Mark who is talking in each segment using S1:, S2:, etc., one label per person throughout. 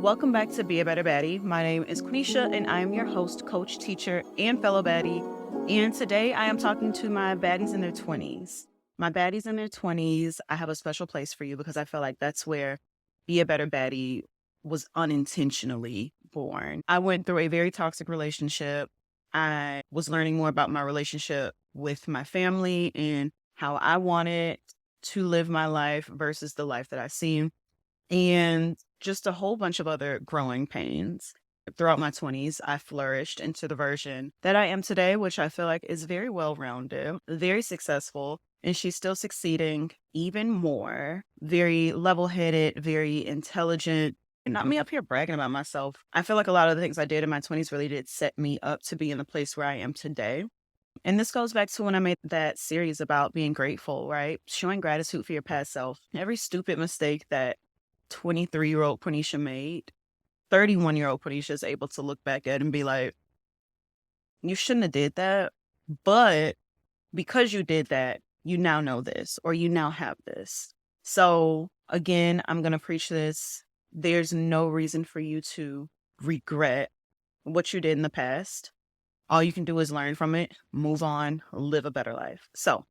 S1: Welcome back to Be a Better Baddie. My name is Quenisha, and I am your host, coach, teacher, and fellow baddie. And today I am talking to my baddies in their 20s. My baddies in their 20s, I have a special place for you because I feel like that's where Be a Better Baddie was unintentionally born. I went through a very toxic relationship. I was learning more about my relationship with my family and how I wanted to live my life versus the life that I see, and just a whole bunch of other growing pains. Throughout my 20s, I flourished into the version that I am today, which I feel like is very well rounded, very successful, and she's still succeeding even more. Very level headed, very intelligent. Not me up here bragging about myself. I feel like a lot of the things I did in my 20s really did set me up to be in the place where I am today. And this goes back to when I made that series about being grateful, right? Showing gratitude for your past self. Every stupid mistake that 23-year-old Quenisha made, 31-year-old Quenisha is able to look back at and be like, you shouldn't have did that, but because you did that, you now know this, or you now have this. So again, I'm going to preach this. There's no reason for you to regret what you did in the past. All you can do is learn from it, move on, live a better life. So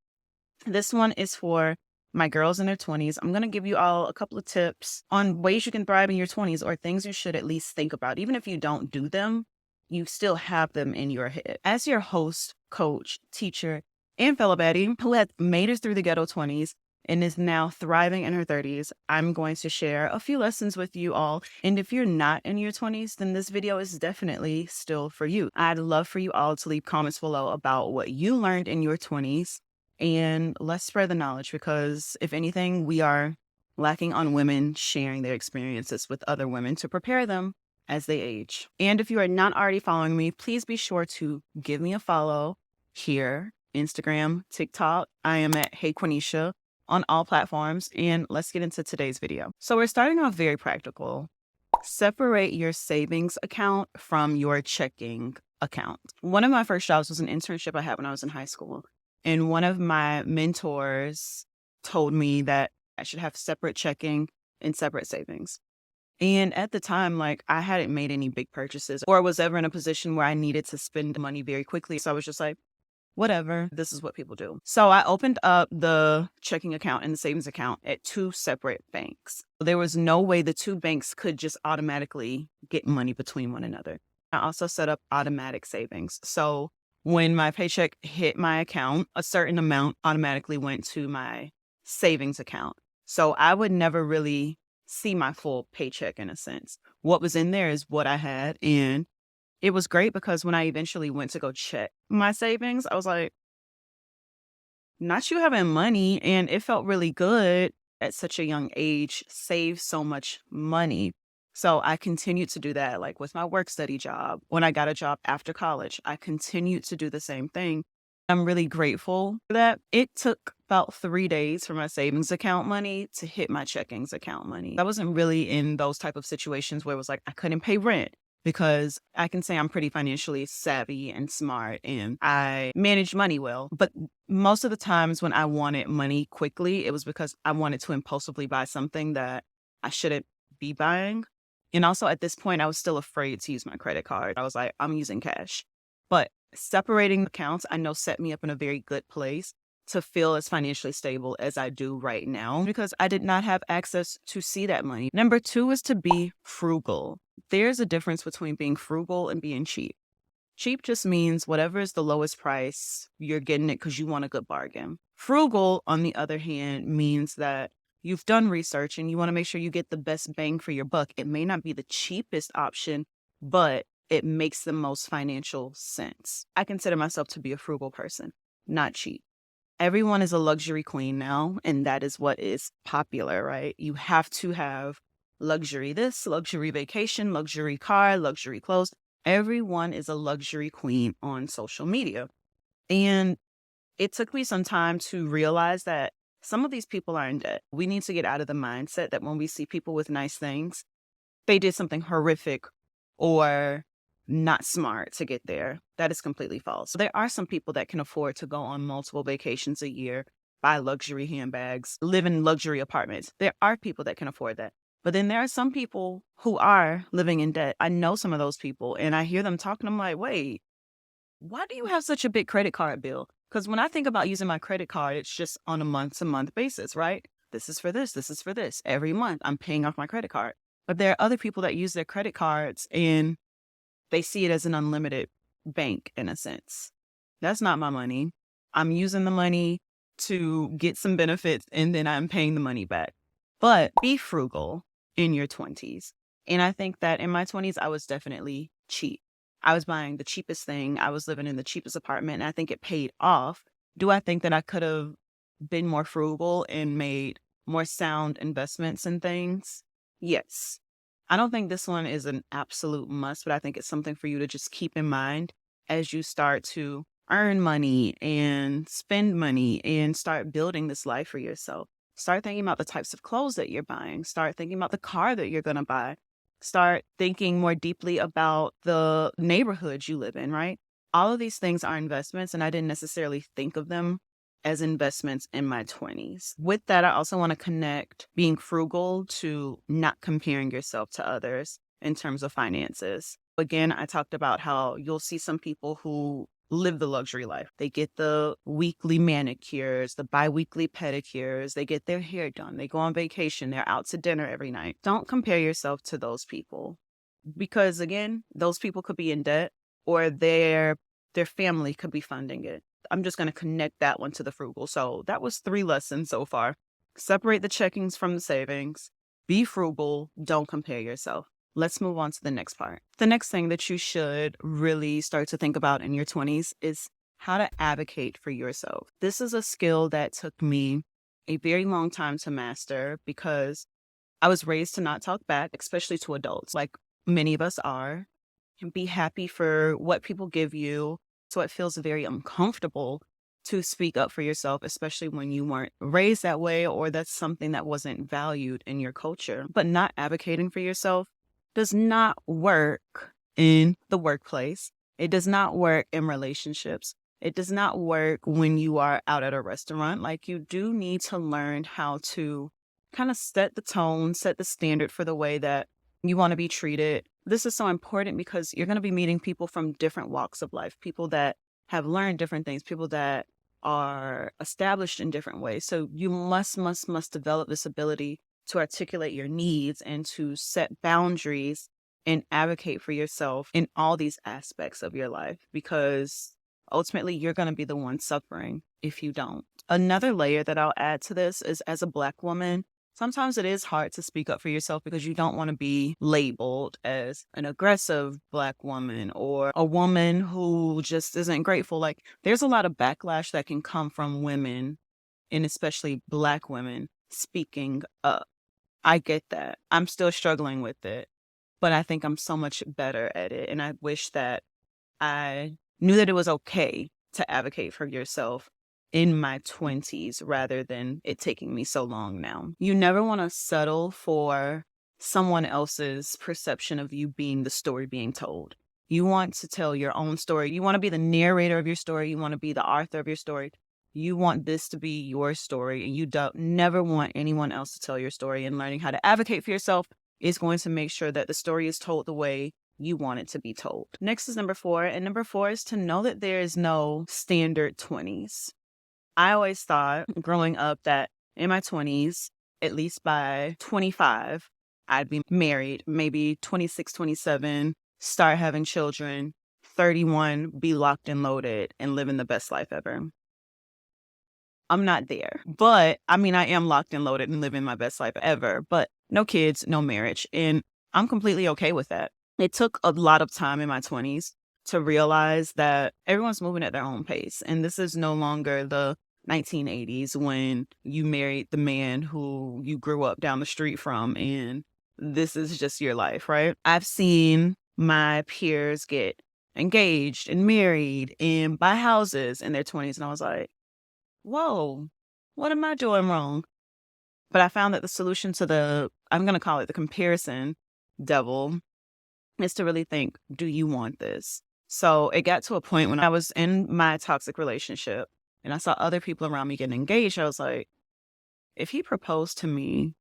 S1: this one is for my girls in their 20s. I'm going to give you all a couple of tips on ways you can thrive in your 20s, or things you should at least think about. Even if you don't do them, you still have them in your head. As your host, coach, teacher, and fellow baddie who had made it through the ghetto 20s and is now thriving in her 30s, I'm going to share a few lessons with you all. And if you're not in your 20s, then this video is definitely still for you. I'd love for you all to leave comments below about what you learned in your 20s. And let's spread the knowledge, because if anything, we are lacking on women sharing their experiences with other women to prepare them as they age. And if you are not already following me, please be sure to give me a follow here, Instagram, TikTok. I am at Hey Quenisha on all platforms. And let's get into today's video. So we're starting off very practical. Separate your savings account from your checking account. One of my first jobs was an internship I had when I was in high school. And one of my mentors told me that I should have separate checking and separate savings. And at the time, like, I hadn't made any big purchases or was ever in a position where I needed to spend money very quickly. So I was just like, whatever, this is what people do. So I opened up the checking account and the savings account at two separate banks. There was no way the two banks could just automatically get money between one another. I also set up automatic savings. So when my paycheck hit my account, a certain amount automatically went to my savings account. So I would never really see my full paycheck in a sense. What was in there is what I had. And it was great because when I eventually went to go check my savings, I was like, not you having money. And it felt really good at such a young age, save so much money. So I continued to do that, like with my work study job. When I got a job after college, I continued to do the same thing. I'm really grateful for that. It took about 3 days for my savings account money to hit my checkings account money. I wasn't really in those type of situations where it was like I couldn't pay rent, because I can say I'm pretty financially savvy and smart and I manage money well. But most of the times when I wanted money quickly, it was because I wanted to impulsively buy something that I shouldn't be buying. And also at this point, I was still afraid to use my credit card. I was like, I'm using cash. But separating accounts, I know, set me up in a very good place to feel as financially stable as I do right now, because I did not have access to see that money. Number two is to be frugal. There's a difference between being frugal and being cheap. Cheap just means whatever is the lowest price, you're getting it because you want a good bargain. Frugal, on the other hand, means that you've done research and you want to make sure you get the best bang for your buck. It may not be the cheapest option, but it makes the most financial sense. I consider myself to be a frugal person, not cheap. Everyone is a luxury queen now, and that is what is popular, right? You have to have luxury this, luxury vacation, luxury car, luxury clothes. Everyone is a luxury queen on social media. And it took me some time to realize that some of these people are in debt. We need to get out of the mindset that when we see people with nice things, they did something horrific or not smart to get there. That is completely false. There are some people that can afford to go on multiple vacations a year, buy luxury handbags, live in luxury apartments. There are people that can afford that. But then there are some people who are living in debt. I know some of those people, and I hear them talking. I'm like, wait, why do you have such a big credit card bill? Because when I think about using my credit card, it's just on a month-to-month basis, right? This is for this. This is for this. Every month, I'm paying off my credit card. But there are other people that use their credit cards and they see it as an unlimited bank in a sense. That's not my money. I'm using the money to get some benefits and then I'm paying the money back. But be frugal in your 20s. And I think that in my 20s, I was definitely cheap. I was buying the cheapest thing. I was living in the cheapest apartment, and I think it paid off. Do I think that I could have been more frugal and made more sound investments in things? Yes. I don't think this one is an absolute must, but I think it's something for you to just keep in mind as you start to earn money and spend money and start building this life for yourself. Start thinking about the types of clothes that you're buying. Start thinking about the car that you're going to buy. Start thinking more deeply about the neighborhood you live in, right? All of these things are investments, and I didn't necessarily think of them as investments in my 20s. With that, I also want to connect being frugal to not comparing yourself to others in terms of finances. Again, I talked about how you'll see some people who live the luxury life. They get the weekly manicures, the bi-weekly pedicures, they get their hair done, they go on vacation, they're out to dinner every night. Don't compare yourself to those people because again, those people could be in debt or their family could be funding it. I'm just going to connect that one to the frugal. So that was 3 lessons so far. Separate the checkings from the savings. Be frugal. Don't compare yourself. Let's move on to the next part. The next thing that you should really start to think about in your 20s is how to advocate for yourself. This is a skill that took me a very long time to master because I was raised to not talk back, especially to adults, like many of us are, and be happy for what people give you. So it feels very uncomfortable to speak up for yourself, especially when you weren't raised that way or that's something that wasn't valued in your culture. But not advocating for yourself does not work in the workplace. It does not work in relationships. It does not work when you are out at a restaurant. Like you do need to learn how to kind of set the tone, set the standard for the way that you want to be treated. This is so important because you're going to be meeting people from different walks of life, people that have learned different things, people that are established in different ways. So you must develop this ability to articulate your needs and to set boundaries and advocate for yourself in all these aspects of your life, because ultimately you're going to be the one suffering if you don't. Another layer that I'll add to this is, as a Black woman, sometimes it is hard to speak up for yourself because you don't want to be labeled as an aggressive Black woman or a woman who just isn't grateful. Like, there's a lot of backlash that can come from women, and especially Black women, speaking up. I get that. I'm still struggling with it, but I think I'm so much better at it. And I wish that I knew that it was okay to advocate for yourself in my 20s rather than it taking me so long now. You never want to settle for someone else's perception of you being the story being told. You want to tell your own story. You want to be the narrator of your story. You want to be the author of your story. You want this to be your story, and you don't never want anyone else to tell your story. And learning how to advocate for yourself is going to make sure that the story is told the way you want it to be told. Next is number 4. And number 4 is to know that there is no standard 20s. I always thought growing up that in my 20s, at least by 25, I'd be married, maybe 26, 27, start having children, 31, be locked and loaded and living the best life ever. I'm not there. But I mean, I am locked and loaded and living my best life ever, but no kids, no marriage. And I'm completely okay with that. It took a lot of time in my 20s to realize that everyone's moving at their own pace. And this is no longer the 1980s when you married the man who you grew up down the street from, and this is just your life, right? I've seen my peers get engaged and married and buy houses in their 20s. And I was like, whoa, what am I doing wrong? But I found that the solution to I'm going to call it the comparison devil, is to really think, do you want this? So it got to a point when I was in my toxic relationship and I saw other people around me getting engaged. I was like, if he proposed to me,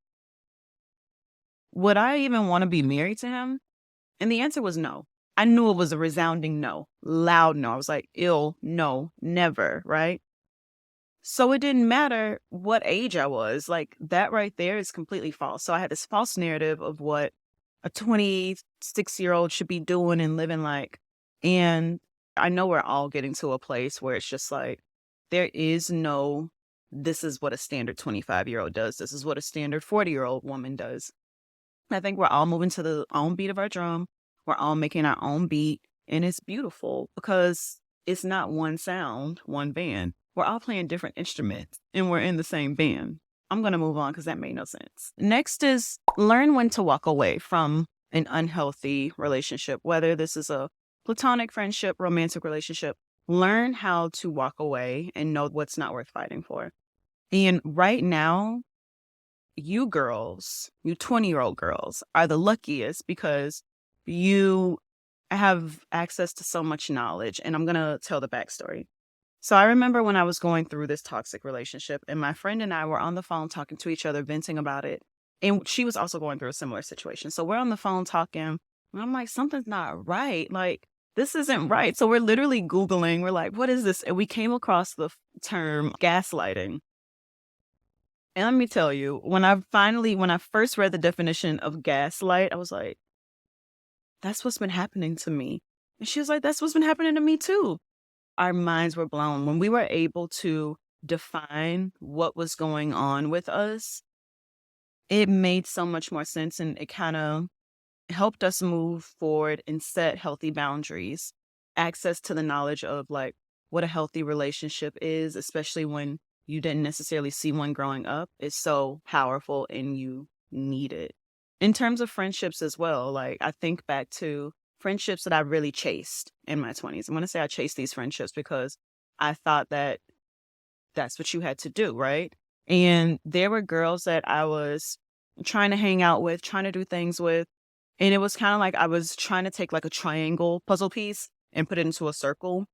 S1: would I even want to be married to him? And the answer was no. I knew it was a resounding no, loud no. I was like, ill, no, never, right? So it didn't matter what age I was. Like that right there is completely false. So I had this false narrative of what a 26-year-old should be doing and living like. And I know we're all getting to a place where it's just like, there is no, this is what a standard 25-year-old does. This is what a standard 40-year-old woman does. I think we're all moving to the own beat of our drum. We're all making our own beat. And it's beautiful because it's not one sound, one band. We're all playing different instruments and we're in the same band. I'm going to move on because that made no sense. Next is learn when to walk away from an unhealthy relationship, whether this is a platonic friendship, romantic relationship. Learn how to walk away and know what's not worth fighting for. And right now, you girls, you 20-year-old girls, are the luckiest because you have access to so much knowledge. And I'm going to tell the backstory. So I remember when I was going through this toxic relationship, and my friend and I were on the phone talking to each other, venting about it. And she was also going through a similar situation. So we're on the phone talking, and I'm like, something's not right. Like, this isn't right. So we're literally Googling. We're like, what is this? And we came across the term gaslighting. And let me tell you, when I first read the definition of gaslight, I was like, that's what's been happening to me. And she was like, that's what's been happening to me too. Our minds were blown when we were able to define what was going on with us. It made so much more sense, and it kind of helped us move forward and set healthy boundaries. Access to the knowledge of like what a healthy relationship is, especially when you didn't necessarily see one growing up, is so powerful and you need it. In terms of friendships as well, like I think back to friendships that I really chased in my 20s. I want to say I chased these friendships because I thought that that's what you had to do, right? And there were girls that I was trying to hang out with, trying to do things with. And it was kind of like I was trying to take like a triangle puzzle piece and put it into a circle.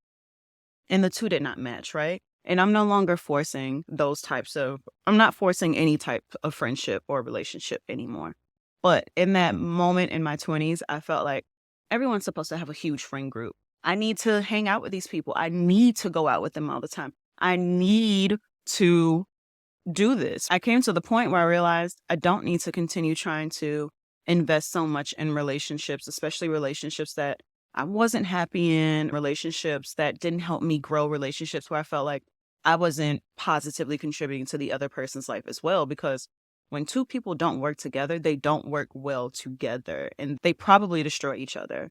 S1: And the two did not match, right? And I'm no longer forcing I'm not forcing any type of friendship or relationship anymore. But in that moment in my 20s, I felt like everyone's supposed to have a huge friend group. I need to hang out with these people. I need to go out with them all the time. I need to do this. I came to the point where I realized I don't need to continue trying to invest so much in relationships, especially relationships that I wasn't happy in, relationships that didn't help me grow, relationships where I felt like I wasn't positively contributing to the other person's life as well. Because when two people don't work together, they don't work well together and they probably destroy each other.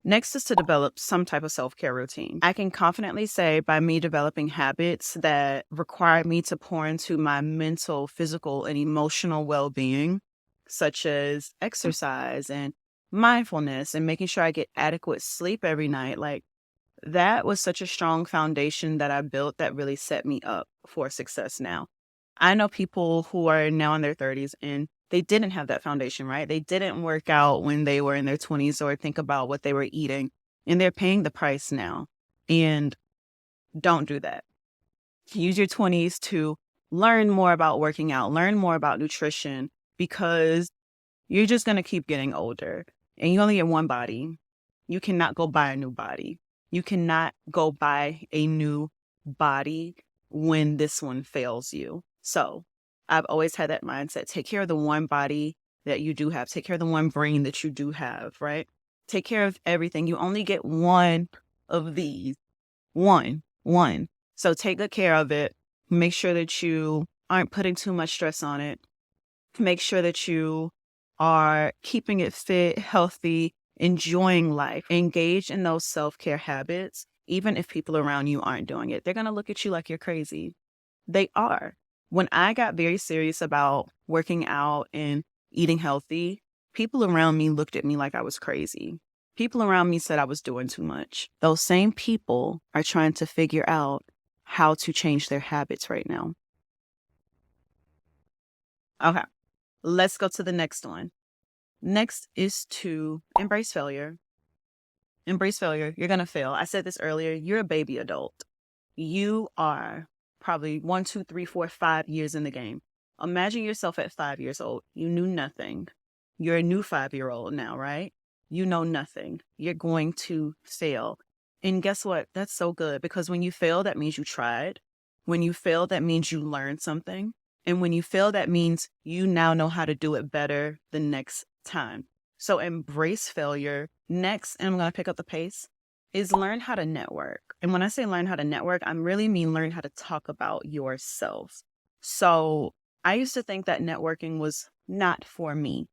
S1: Next is to develop some type of self-care routine. I can confidently say by me developing habits that require me to pour into my mental, physical, and emotional well-being, such as exercise and mindfulness and making sure I get adequate sleep every night. Like that was such a strong foundation that I built that really set me up for success now. I know people who are now in their 30s and they didn't have that foundation, right? They didn't work out when they were in their 20s or think about what they were eating, and they're paying the price now. And don't do that. Use your 20s to learn more about working out, learn more about nutrition, because you're just going to keep getting older and you only get one body. You cannot go buy a new body. You cannot go buy a new body when this one fails you. So I've always had that mindset. Take care of the one body that you do have. Take care of the one brain that you do have, right? Take care of everything. You only get one of these. One. So take good care of it. Make sure that you aren't putting too much stress on it. Make sure that you are keeping it fit, healthy, enjoying life. Engage in those self-care habits, even if people around you aren't doing it. They're going to look at you like you're crazy. They are. When I got very serious about working out and eating healthy, people around me looked at me like I was crazy. People around me said I was doing too much. Those same people are trying to figure out how to change their habits right now. Okay, let's go to the next one. Next is to embrace failure. Embrace failure. You're going to fail. I said this earlier. You're a baby adult. You are probably 1, 2, 3, 4, 5 years in the game. Imagine yourself at 5 years old. You knew nothing. You're a new 5-year-old now, right? You know nothing. You're going to fail. And guess what? That's so good because when you fail, that means you tried. When you fail, that means you learned something. And when you fail, that means you now know how to do it better the next time. So embrace failure. Next, and I'm going to pick up the pace, is learn how to network. And when I say learn how to network, I really mean learn how to talk about yourself. So I used to think that networking was not for me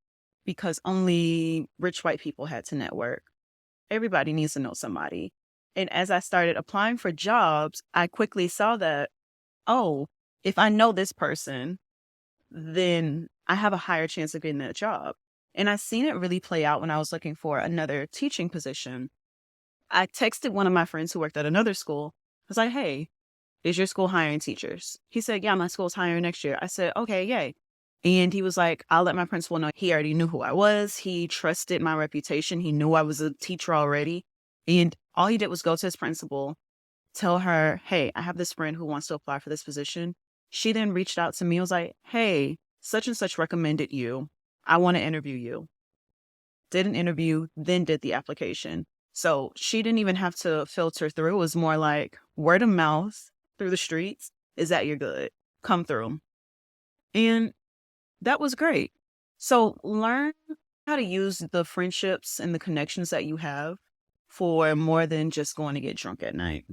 S1: because only rich white people had to network. Everybody needs to know somebody. And as I started applying for jobs, I quickly saw that, oh, if I know this person, then I have a higher chance of getting that job. And I seen it really play out when I was looking for another teaching position. I texted one of my friends who worked at another school. I was like, hey, is your school hiring teachers? He said, yeah, my school's hiring next year. I said, okay, yay. And he was like, I'll let my principal know. He already knew who I was. He trusted my reputation. He knew I was a teacher already. And all he did was go to his principal, tell her, hey, I have this friend who wants to apply for this position. She then reached out to me and was like, hey, such and such recommended you. I want to interview you. Did an interview, then did the application. So she didn't even have to filter through. It was more like word of mouth through the streets is that you're good. Come through. And that was great. So learn how to use the friendships and the connections that you have for more than just going to get drunk at night.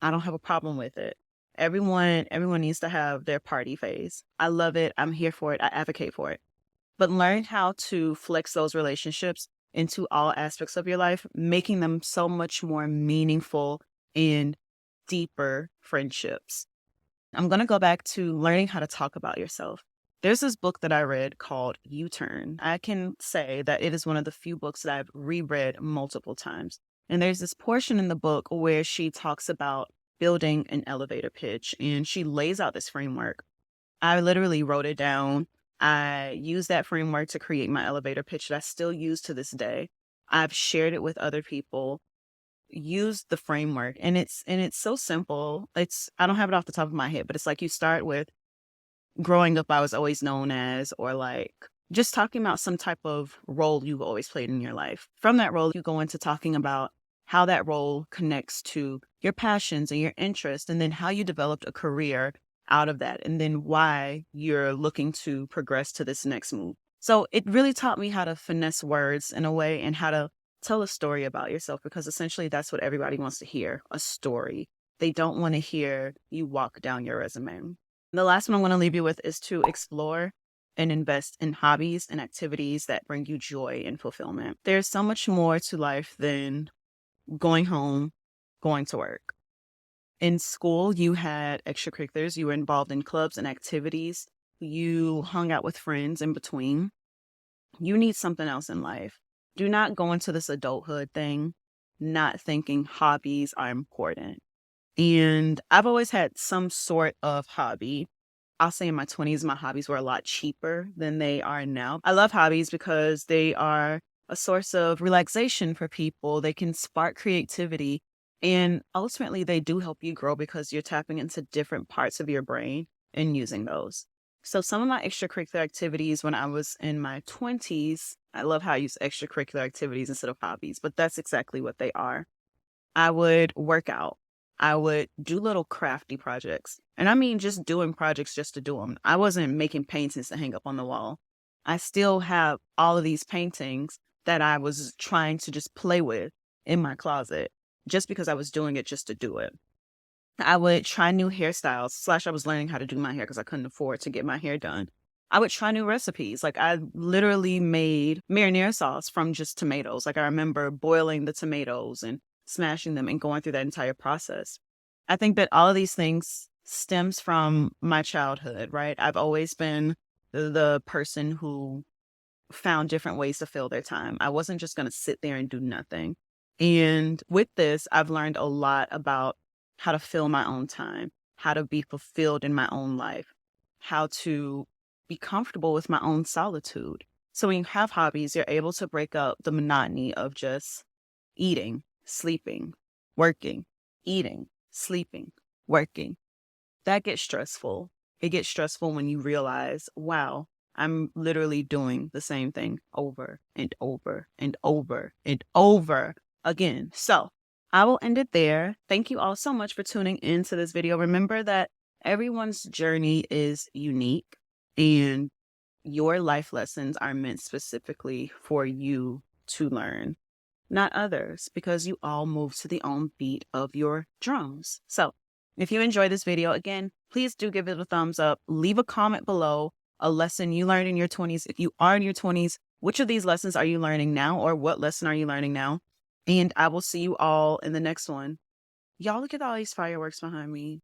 S1: I don't have a problem with it. Everyone needs to have their party phase. I love it. I'm here for it. I advocate for it. But learn how to flex those relationships into all aspects of your life, making them so much more meaningful and deeper friendships. I'm going to go back to learning how to talk about yourself. There's this book that I read called U-Turn. I can say that it is one of the few books that I've reread multiple times. And there's this portion in the book where she talks about building an elevator pitch and she lays out this framework. I literally wrote it down. I used that framework to create my elevator pitch that I still use to this day. I've shared it with other people, used the framework, and it's so simple. I don't have it off the top of my head, but it's like you start with growing up, I was always known as, or like just talking about some type of role you've always played in your life. From that role, you go into talking about how that role connects to your passions and your interests, and then how you developed a career out of that, and then why you're looking to progress to this next move. So it really taught me how to finesse words in a way and how to tell a story about yourself, because essentially that's what everybody wants to hear, a story. They don't want to hear you walk down your resume. The last one I want to leave you with is to explore and invest in hobbies and activities that bring you joy and fulfillment. There's so much more to life than going home, going to work. In school, you had extracurriculars, you were involved in clubs and activities, you hung out with friends in between. You need something else in life. Do not go into this adulthood thing not thinking hobbies are important. And I've always had some sort of hobby. I'll say in my 20s, my hobbies were a lot cheaper than they are now. I love hobbies because they are a source of relaxation for people. They can spark creativity. And ultimately, they do help you grow because you're tapping into different parts of your brain and using those. So some of my extracurricular activities when I was in my 20s, I love how I use extracurricular activities instead of hobbies, but that's exactly what they are. I would work out. I would do little crafty projects. And I mean just doing projects just to do them. I wasn't making paintings to hang up on the wall. I still have all of these paintings that I was trying to just play with in my closet just because I was doing it just to do it. I would try new hairstyles, slash I was learning how to do my hair because I couldn't afford to get my hair done. I would try new recipes. Like I literally made marinara sauce from just tomatoes. Like I remember boiling the tomatoes and smashing them and going through that entire process. I think that all of these things stems from my childhood, right? I've always been the person who found different ways to fill their time. I wasn't just going to sit there and do nothing. And with this, I've learned a lot about how to fill my own time, how to be fulfilled in my own life, how to be comfortable with my own solitude. So when you have hobbies, you're able to break up the monotony of just eating, sleeping, working, eating, sleeping, working. That gets stressful. It gets stressful when you realize, wow, I'm literally doing the same thing over and over and over and over again. So I will end it there. Thank you all so much for tuning into this video. Remember that everyone's journey is unique and your life lessons are meant specifically for you to learn, not others, because you all move to the own beat of your drums. So if you enjoyed this video, again, please do give it a thumbs up. Leave a comment below, a lesson you learned in your 20s. If you are in your 20s, which of these lessons are you learning now, or what lesson are you learning now? And I will see you all in the next one. Y'all, look at all these fireworks behind me.